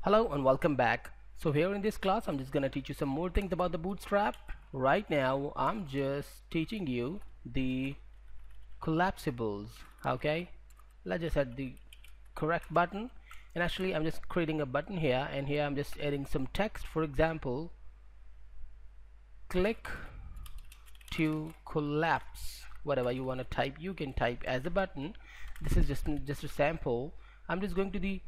Hello and welcome back. So here in this class I'm just gonna teach you some more things about the Bootstrap. Right now I'm just teaching you the collapsibles. Okay, let's just add the correct button, and actually I'm just creating a button here, and here I'm just adding some text. For example, click to collapse. Whatever you want to type, you can type as a button. This is just a sample. I'm just going to the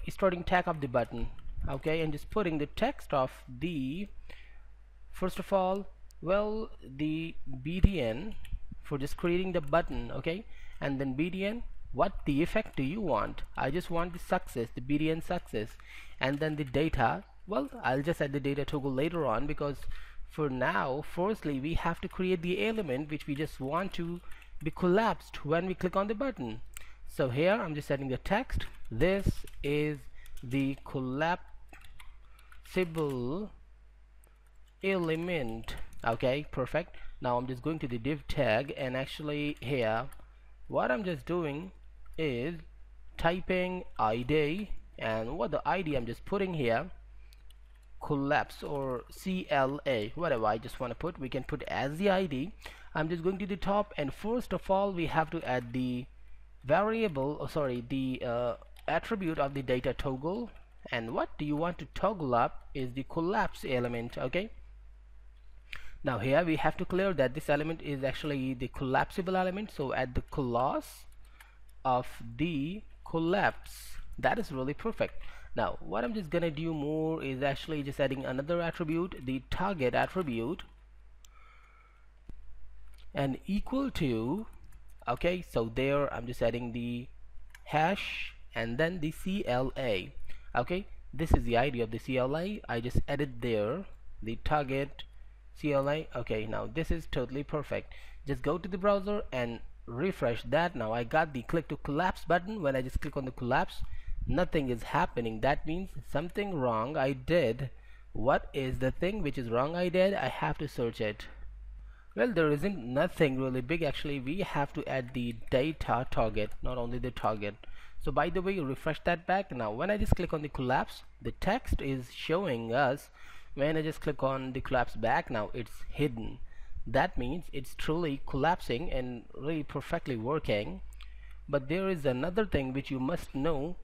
starting tag of the button, okay, and just putting the text of the first of all, well, the btn for just creating the button, okay, and then btn, what the effect do you want? I just want the success, the btn success, and then the data. Well, I'll just add the data toggle later on, because for now, firstly, we have to create the element which we just want to be collapsed when we click on the button. So here I'm just setting the text. This is the collapsible element. Okay, perfect. Now I'm just going to the div tag, and actually here what I'm just doing is typing id, and what the id I'm just putting here, collapse or CLA, whatever I just want to put, we can put as the id. I'm just going to the top, and first of all we have to add the variable, the attribute of the data toggle. And what do you want to toggle up is the collapse element. Okay, now here we have to clear that this element is actually the collapsible element, so add the class of the collapse. That is really perfect. Now what I'm just gonna do more is actually just adding another attribute, the target attribute, and equal to, okay, so there I'm just adding the hash and then the CLA. Okay, this is the ID of the CLA. I just added there the target CLA. Okay, now this is totally perfect. Just go to the browser and refresh that. Now I got the click to collapse button. When I just click on the collapse, nothing is happening. That means something wrong I did. What is the thing which is wrong I did? I have to search it. Well, there isn't nothing really big. Actually, we have to add the data target, not only the target. So by the way, refresh that back. Now when I just click on the collapse, the text is showing us. When I just click on the collapse back, now it's hidden. That means it's truly collapsing and really perfectly working. But there is another thing which you must know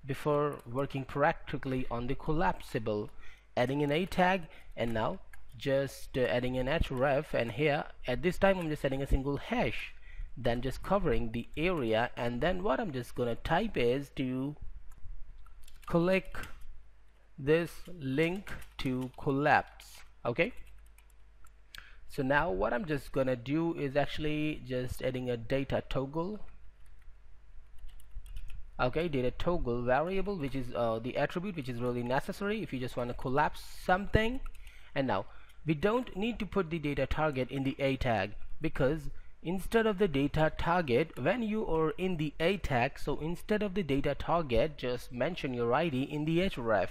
before working practically on the collapsible: adding an a tag, and now just adding an href, and here at this time I'm just adding a single hash, then just covering the area, and then what I'm just gonna type is to click this link to collapse. Okay, so now what I'm just gonna do is actually just adding a data toggle. Okay, data toggle variable, which is the attribute which is really necessary if you just want to collapse something. And now we don't need to put the data target in the a tag, because instead of the data target, when you are in the a tag, so instead of the data target, just mention your ID in the href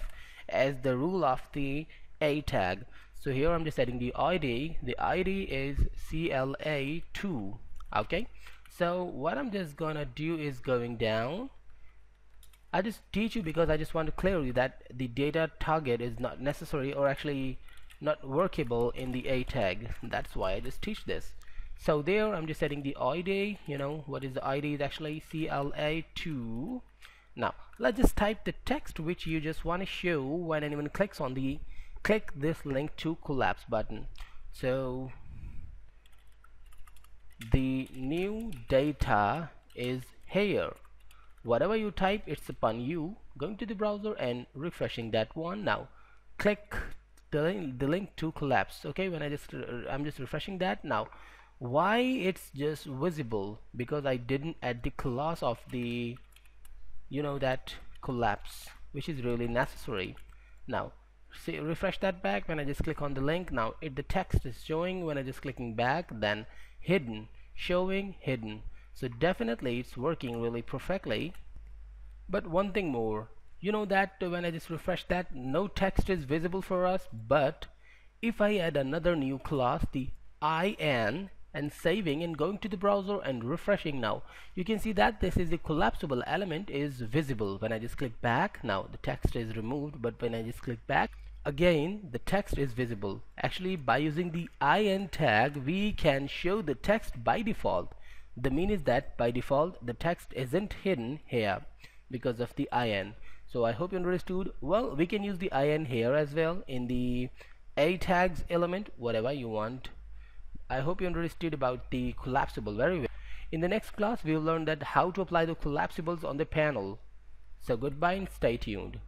as the rule of the a tag. So here I'm just adding the ID. The ID is CLA2. Okay, so what I'm just gonna do is going down. I just teach you because I just want to clear you that the data target is not necessary, or actually not workable in the a tag. That's why I just teach this. So there I'm just setting the ID. You know what is the ID? Is actually CLA2. Now let's just type the text which you just want to show when anyone clicks on the click this link to collapse button. So the new data is here. Whatever you type, it's upon you going to the browser and refreshing that one. Now click the link to collapse. Okay, when I'm just refreshing that. Now why it's just visible? Because I didn't add the class of the, you know, that collapse, which is really necessary. Now see, refresh that back. When I just click on the link, now the text is showing. When I just clicking back, then hidden, showing, hidden. So definitely it's working really perfectly. But one thing more, you know that when I just refresh that, no text is visible for us. But if I add another new class, the IN, and saving and going to the browser and refreshing. Now you can see that this is the collapsible element is visible. When I just click back, now the text is removed, but when I just click back again, the text is visible. Actually, by using the in tag, we can show the text by default. The mean is that by default the text isn't hidden here because of the in. So I hope you understood. Well, we can use the in here as well in the a tags element, whatever you want. I hope you understood about the collapsible very well. In the next class we will learn that how to apply the collapsibles on the panel. So goodbye and stay tuned.